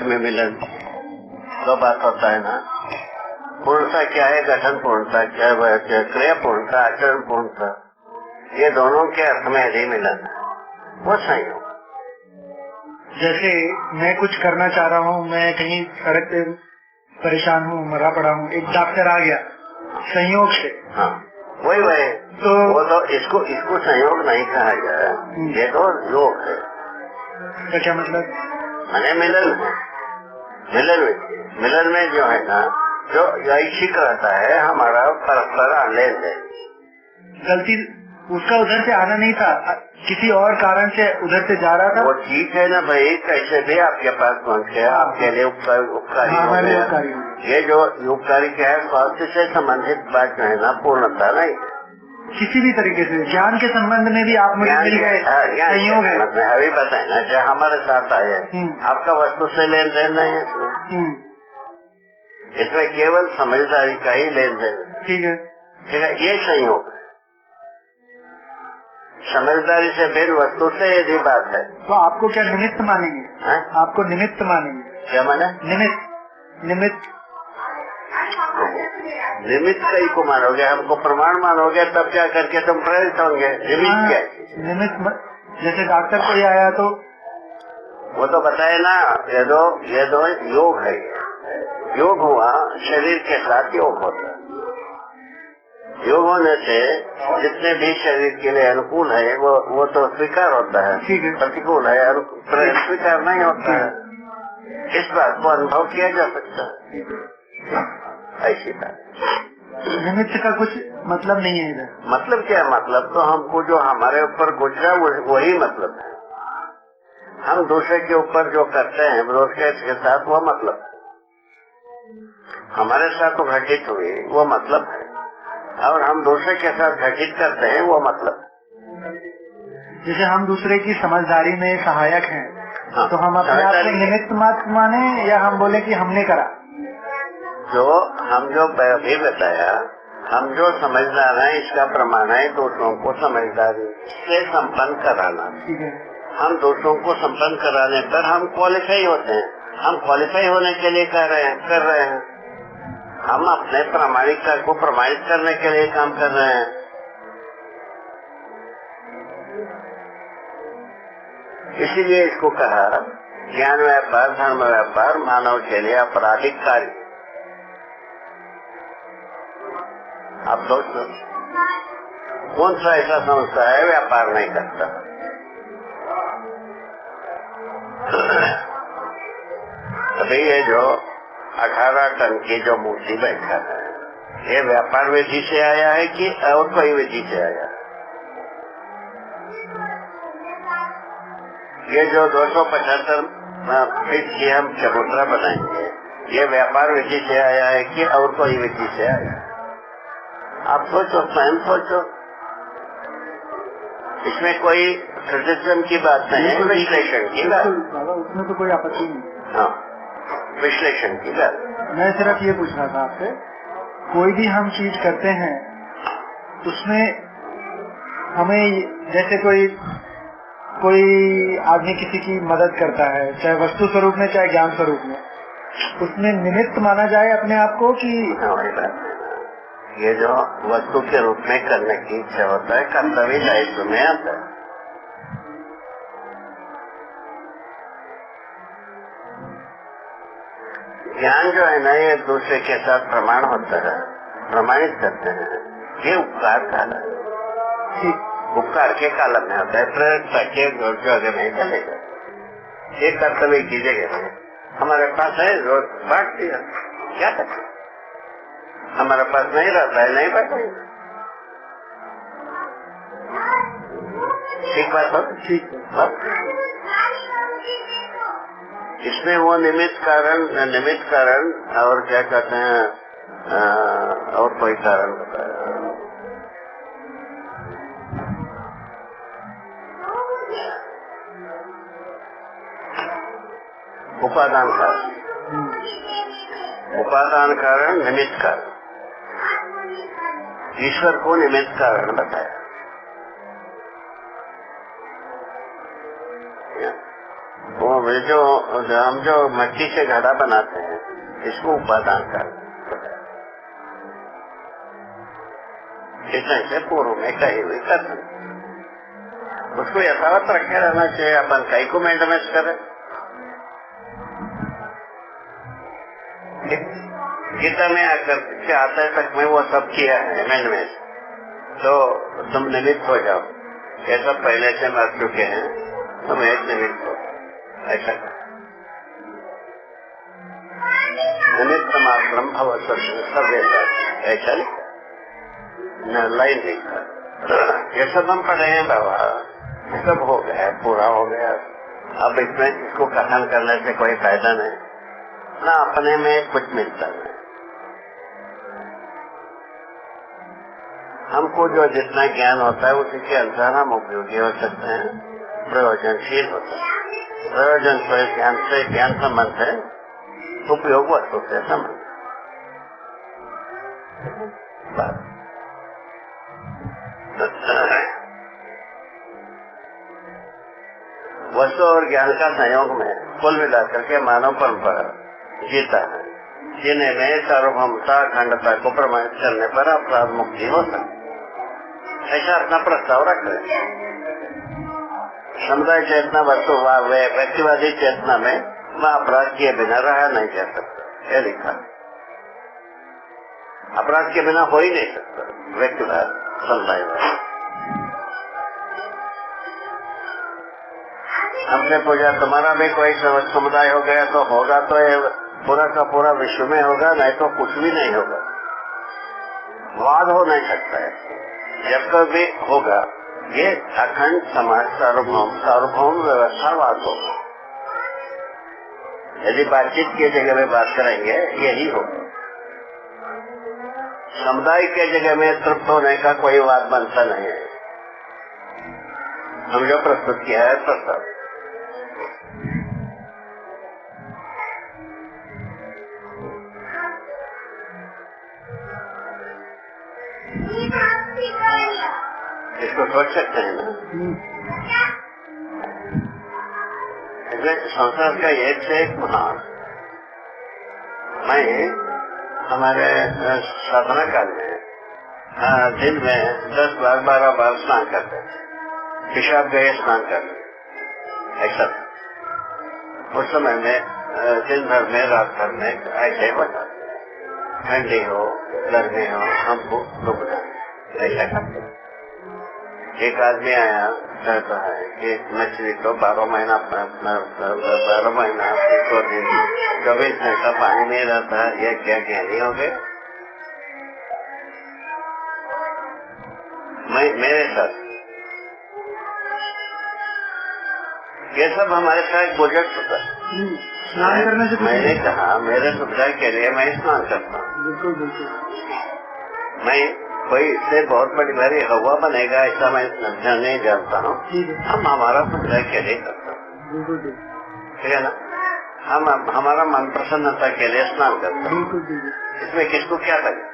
में मिलन दो बात होता है ना। पूर्णता क्या है, गठन पूर्णता क्या है, क्रिया पूर्णता, आचरण पूर्णता, ये दोनों के अर्थ में यदि मिलन वो संयोग। जैसे मैं कुछ करना चाह रहा हूँ, मैं कहीं सड़क पे परेशान हूँ, मरा पड़ा हूँ, एक डॉक्टर आ गया संयोग से। हाँ वही तो वो तो इसको संयोग नहीं कहा जाए, ये तो योग है। तो क्या मतलब? मैंने मिलन में जो है ना, जो ऐच्छिक रहता है हमारा परस्पर लेन देन। गलती उसका उधर से आना नहीं था, किसी और कारण से उधर से जा रहा था। वो ठीक है ना भाई, कैसे भी आपके पास पहुँच गया, आपके लिए उपकारी हो गया। ये जो उपकारी क्या है, स्वास्थ्य से संबंधित बात जो है ना, पूर्णता नहीं। किसी भी तरीके से ज्ञान के संबंध में भी आप मुझे मिल गए, संयोग है। अभी बताए ना, जो हमारे साथ आए, आपका वस्तु से लेन देन नहीं है, इसमें केवल समझदारी का ही लेन देन। ठीक है, ये संयोग है। समझदारी से फिर वस्तु से यदि बात है तो आपको क्या निमित्त मानेंगे? आपको निमित्त मानेंगे? क्या माने? निमित्त कई को मानोगे, हमको प्रमाण मानोगे, तब क्या करके तुम प्रेरित होंगे। निमित्त क्या है? निमित्त जैसे डॉक्टर कोई आया तो वो तो बताए ना, ये दो योग है। योग हुआ, शरीर के साथ योग होता है। योग होने से जितने भी शरीर के लिए अनुकूल है वो तो स्वीकार होता है, प्रतिकूल है स्वीकार नहीं होता है। इस बात को अनुभव किया जा सकता है। ऐसी बात निमित्त का कुछ मतलब नहीं है इधर। मतलब क्या है? मतलब तो हमको जो हमारे ऊपर गुजरा वही मतलब है। हम दूसरे के ऊपर जो करते हैं दूसरे के साथ, वो मतलब है। हमारे साथ तो घटित हुई वो मतलब है, और हम दूसरे के साथ घटित करते हैं वो मतलब। जैसे हम दूसरे की समझदारी में सहायक हैं, हाँ, तो हम अपने आप को निमित्त मात्र माने, या हम बोले कि हमने करा? हम जो अभी बताया, हम जो समझदार हैं, इसका प्रमाण है दूसरों को समझदारी से संपन्न कराना। ठीक है। हम दूसरों को संपन्न कराने पर हम क्वालिफाई होते हैं। हम क्वालिफाई होने के लिए कर रहे हैं। हम अपने प्रामाणिकता को प्रमाणित करने के लिए काम कर रहे हैं। इसीलिए इसको कहा ज्ञान व्यापार, धर्म व्यापार मानव के लिए आपराधिक कार्य। आप सोचो, कौन सा ऐसा समझता है व्यापार नहीं करता? अभी ये जो 18 टन की जो मूर्ति बैठा है, ये व्यापार विधि से आया है कि और कोई विधि से आया है? ये जो 275 फीट की हम चबूतरा बनाएंगे, ये व्यापार विधि से आया है कि और कोई विधि से आया है? आप सोचो, स्वयं सोचो। इसमें कोई क्रिटिसिज्म की बात नहीं है, विश्लेषण की बात। उसमें तो कोई आपत्ति नहीं। हाँ, विश्लेषण की बात। मैं सिर्फ ये पूछ रहा था आपसे, कोई भी हम चीज करते हैं उसमें हमें, जैसे कोई आदमी किसी की मदद करता है, चाहे वस्तु स्वरूप में चाहे ज्ञान स्वरूप में, उसमें निमित्त माना जाए अपने आप को कि? वही बात है। ये जो वस्तु के रूप में करने की इच्छा होता है, कर्तव्य दायित्व में आता है। ज्ञान जो है ना, ये एक दूसरे के साथ प्रमाण होता है, प्रमाणित करते हैं। ये उपकार काल है, उपकार के काल में होता है, प्रेरणा के जगह में चलेगा। ये कर्तव्य की जगह में हमारे पास है, रोज बांट दिया, क्या करते? हमारे पास नहीं रहता है, नहीं बांटेंगे। ठीक बात हो? ठीक है। इसमें वो निमित्त कारण और क्या कहते हैं, और कोई कारण बताया? उपादान कारण, उपादान कारण, निमित्त कारण। ईश्वर को निमित्त कारण बताया। ओम हम जो मिट्टी से घड़ा बनाते हैं इसको उपादान कर से पूर्व में कही हुई कथन उसको यथावत रखे रहना चाहिए। अपन कई को मेंटेनेंस करें। गीता में आकर के आते तक में वो सब किया है मेंटेनेंस, तो तुम निमित्त हो जाओ। ये सब पहले से मर चुके हैं, तुम एक निमित्त हो। ऐसा निमित्त मात्रम भव सब ऐसा लाइन लिखा। ये सब हम पढ़े हैं बाबा, सब हो गया, पूरा हो गया। अब इसमें इसको कथन करने से कोई फायदा नहीं ना, अपने में कुछ मिलता नहीं। हमको जो जितना ज्ञान होता है उसी के अनुसार हम उपयोगी हो सकते हैं, प्रयोजनशील होता है। प्रयोजन तो ज्ञान से ज्ञान संबंध है, उपयोग वस्तु से संबंध। वस्तु और ज्ञान का संयोग में कुल मिलाकर के मानव परंपरा जीता है, जिन्हें में सार्वभौमता अखंडता को प्रमाणित करने पर अपराध मुक्ति हो सकती। ऐसा अपना प्रस्ताव रख रहे। समुदाय चेतना वस्तु व्यक्तिवादी चेतना में वह अपराध किए बिना रहा नहीं जा सकता। यह लिखा, अपराध के बिना हो ही नहीं सकता व्यक्तिवाद समुदायवाद। हमसे पूछा तुम्हारा भी कोई समुदाय हो गया तो होगा तो ये पूरा का पूरा विश्व में होगा, नहीं तो कुछ भी नहीं होगा। वाद हो नहीं सकता है। जब कभी होगा ये अखंड समाज सार्वभौम व्यवस्थावाद होगा। यदि बातचीत की जगह में बात करेंगे यही होगा। समुदाय के जगह में तृप्त होने का कोई वाद बनता नहीं है। हम जो प्रस्तुत किया है प्रस्ताव इसको सोच सकते हैं ना। संसार का एक से एक महान। मैं हमारे साधना काल में दिन में 10 बार 12 बार स्नान करते थे। पेशाब गए स्नान करते ऐसा। उस समय में दिन भर में रात भर में ऐसे बना, ठंडी हो गर्मी हो हमको डूबना ऐसा करते। एक आदमी आया कहता है कि मछली तो 12 महीना 24 घंटा पानी में रहता है, ये क्या ज्ञानी हो गए? मेरे साथ ये सब हमारे साथ गुजर चुका। स्नान करने से मैंने कहा मेरे सुविधा के लिए मैं स्नान करता हूँ। बिल्कुल बिल्कुल। मैं कोई इससे बहुत बड़ी भारी हवा बनेगा ऐसा मैं नहीं जानता हूँ। हम हमारा सुविधा के लिए करता हूँ, ठीक है ना। हम हमारा मन प्रसन्नता के लिए स्नान करते हैं। इसमें किसको क्या लगे?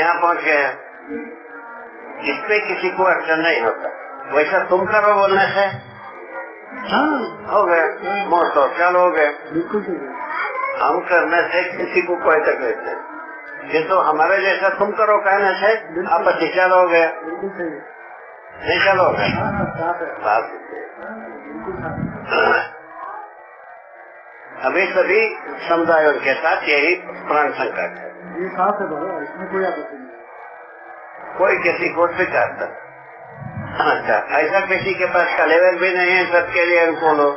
यहाँ पहुँच गए, इसमें किसी को अड़चन नहीं होता। वैसा तुम करो बोलने से हो गए, मोर तो चल हो गए। हम करने से किसी को कोई तकलीफ नहीं। ये तो हमारे जैसा तुम करो कहने से आप चल हो गए, नहीं चलोगे। अभी सभी समुदायों के साथ यही प्राण संकट है। ये साफ है बाबा, इसमें कोई आपत्ति नहीं। कोई किसी को स्वीकारता। अच्छा, ऐसा किसी के पास कलेवर भी नहीं है, सबके लिए अनुकूल हो।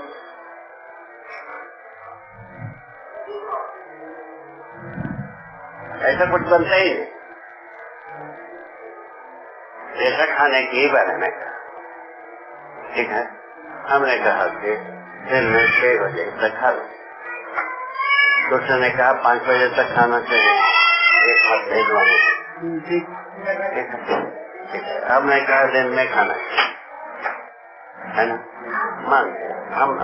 ऐसा कुछ बनता ही नहीं। ऐसा खाने के बारे में कहा, ठीक है। हमने कहा कि दिन में 6 बजे तक खा लो। दूसरे ने कहा 5 बजे तक खाना चाहिए, एक मत दे दो। हमने कहा दिन में खाना है ना, मान हम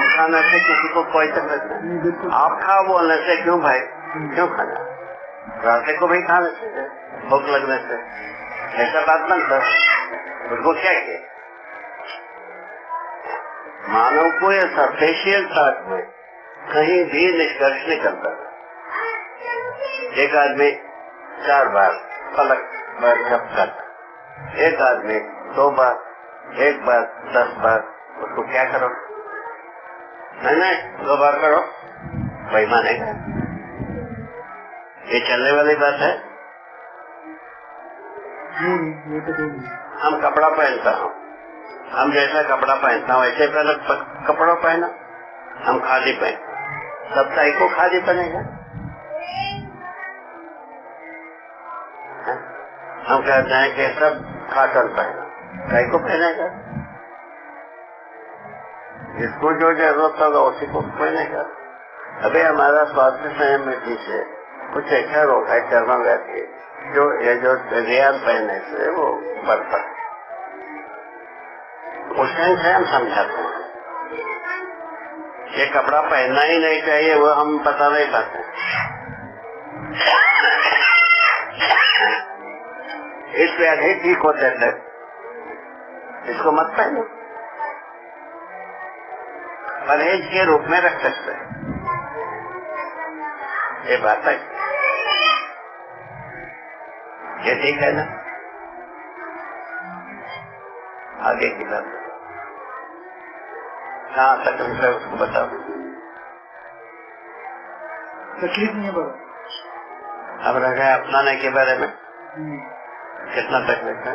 खाने से किसी को कोई तकलीफ नहीं। आप खाओ बोलने से क्यों भाई, क्यों खाना? रास्ते को भी खाने से, भूख लगने से, ऐसा बात बनता। उसको क्या किया? मानव को यह सर्फेशियल थॉट में कहीं भी निष्कर्ष निकलता था। एक आदमी 4 बार पलक पर जप करता, एक आदमी 2 बार, एक बार 10 बार, उसको क्या करो? नहीं 2 बार करो, वही मानेगा। ये चलने वाली बात है? ये तो नहीं। हम कपड़ा पहनता हूँ, हम जैसा कपड़ा पहनता हूँ ऐसे पहले कपड़ा पहना। हम खादी पहनते, सब टाई को खादी पहनेगा। हम कहते हैं कि सब कॉटन पहना, टाई को पहनेगा। जिसको जो जरूरत होगा उसी को पहनेगा। अभी हमारा स्वास्थ्य सहमति से कुछ ऐसा रोग है चर्मव्याधि, जो ये जो रियाज पहनने से वो बढ़ता है। उस टाइम से हम समझाते हैं ये कपड़ा पहनना ही नहीं चाहिए, वो हम बता नहीं पाते। इस व्याधि ठीक होते थे, इसको मत पहनो, परहेज के रूप में रख सकते हैं। ये बात है, ये ठीक है ना? आगे की बात कहाँ तकलीफ है उसको बताओ। तकलीफ नहीं है बाबा। अब रह गए अपनाने के बारे में, कितना तकलीफ है?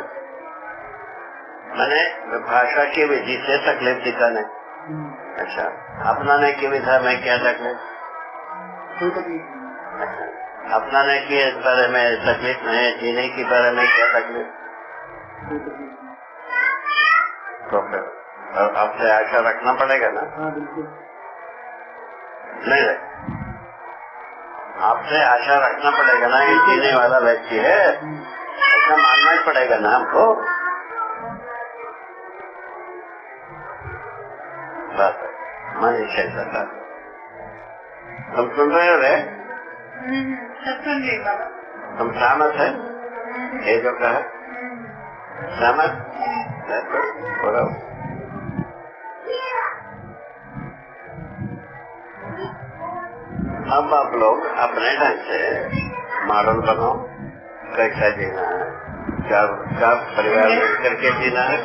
मैंने भाषा की विधि से तकलीफ दिखाने। अच्छा, अपनाने की विधा में क्या तकलीफ? कोई तकलीफ नहीं। अच्छा, अपनाने के बारे में तकलीफ नहीं, जीने के बारे में क्या तकलीफ? कोई तकलीफ नहीं। तो फिर आपसे आशा रखना पड़ेगा ना? हाँ बिल्कुल। नहीं रहे, आपसे आशा रखना पड़ेगा ना, ये जीने वाला व्यक्ति है, ऐसा मानना ही पड़ेगा ना हमको। बात है मनुष्य ऐसा। तुम सुन रहे हो रे? सब सुन रही बाबा। तुम सहमत है ये जो कहा? सहमत? थोड़ा अब आप लोग अपने ढंग से मॉडल बनाओ, कैसा जीना है, क्या परिवार मिल करके जीना है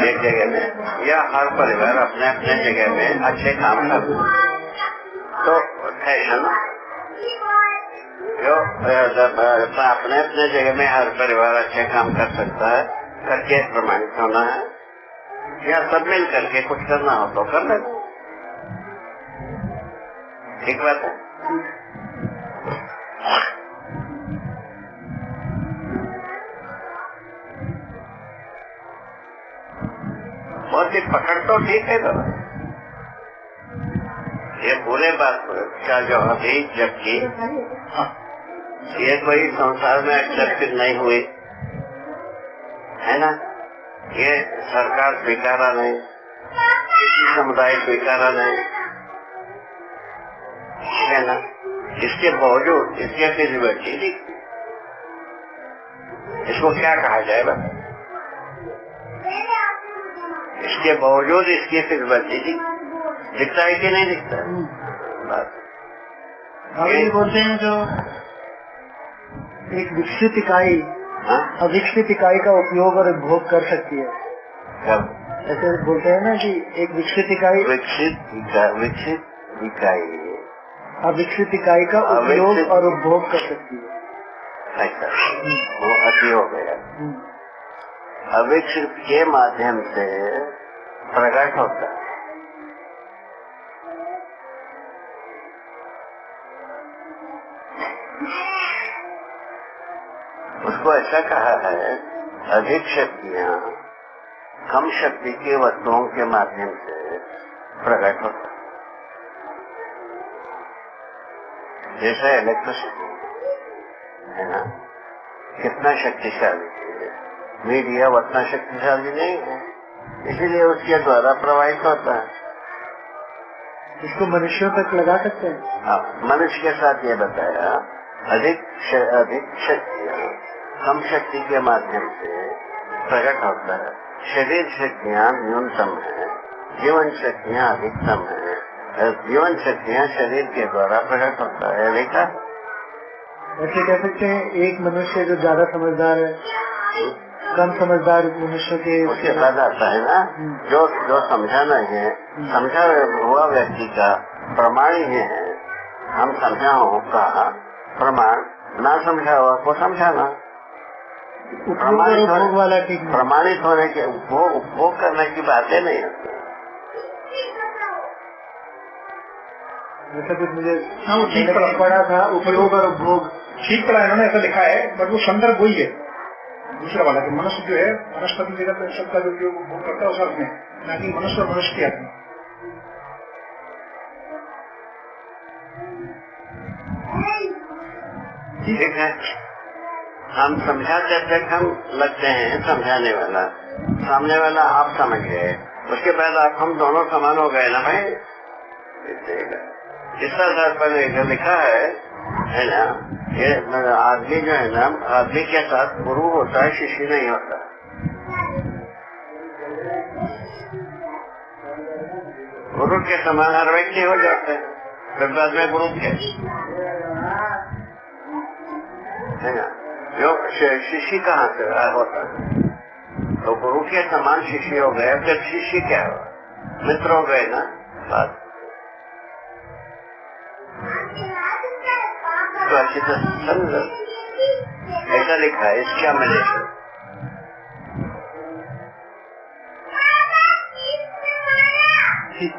एक जगह में, या हर परिवार अपने अपने जगह में अच्छे काम करना। तो फैशन जो अपने अपने जगह में हर परिवार अच्छे काम कर सकता है, करके प्रमाणित होना है, या सब मिल करके कुछ करना हो तो कर लेना। ठीक बात है? बहुत ही पकड़ तो ठीक है बाबा, ये पूरे बात का जो अभी जबकि ये कोई संसार में एक्सेप्टेड नहीं हुई है ना, ये सरकार स्वीकारा नहीं, किसी समुदाय स्वीकारा नहीं है ना, इसके बावजूद इसके फिजिबिलिटी दिखती। इसको क्या कहा जाए बस? इसके बावजूद इसकी फिजिबिलिटी दिखता है कि नहीं दिखता? बस ये बोलते हैं जो एक विकसित इकाई अविकसित इकाई का उपयोग और उपभोग कर सकती है। ऐसे बोलते हैं ना कि एक विकसित इकाई अविकसित इकाई का उपयोग और उपभोग कर सकती है। ऐसा वो अति हो गया। अविकसित के माध्यम से प्रकट होता है। उसको ऐसा कहा है, अधिक शक्तियां कम शक्ति के वस्तुओं के माध्यम से प्रकट होता है। जैसे इलेक्ट्रिसिटी है ना, कितना शक्तिशाली है, मीडिया उतना शक्तिशाली नहीं है, इसीलिए उसके द्वारा प्रवाहित होता है। इसको मनुष्यों तक लगा सकते हैं। हाँ, मनुष्य के साथ ये बताया, अधिक शक्तियां कम शक्ति के माध्यम से प्रकट होता है। शरीर शक्तियां न्यूनतम है, जीवन शक्तियाँ अधिकतम है। जीवन शक्तियाँ शरीर के द्वारा प्रकट होता है। देखा, ऐसे कह सकते हैं एक मनुष्य जो ज्यादा समझदार है, कम समझदार मनुष्य के उसके बाद आता है ना, जो समझा नहीं है, समझा हुआ व्यक्ति का प्रमाण ही है। हम समझा का प्रमाण, ना समझा हुआ को समझाना। उपभोग वाला ठीक नहीं। प्रमाणित होने के उपभोग करने की बातें नहीं होती। जैसा कुछ मुझे ठीक पढ़ा था, उपयोग और उपभोग ठीक पढ़ा इन्होंने, ऐसा लिखा है, बट वो संदर्भ वही है दूसरा वाला कि मनुष्य जो है वनस्पति जगत सबका जो उपभोग करता है उस अर्थ में, ना कि मनुष्य और मनुष्य के अर्थ में। ठीक है, हम समझाते तक हम लगते हैं समझाने वाला, सामने वाला आप समझ गए, उसके बाद आप हम दोनों समान हो गए ना भाई। इस आधार पर लिखा है ना, ये आदमी जो है ना, आदमी के साथ गुरु होता है, शिष्य नहीं होता। गुरु के समान हर व्यक्ति हो जाते हैं, फिर बाद में गुरु के है ना, जो शिष्य कहाँ से होता है? तो गुरु के समान शिष्य हो गए, फिर शिष्य क्या हुआ? मित्र हो गए ना। बात तो अच्छी तरह समझो, ऐसा लिखा है, इसका मैंने ठीक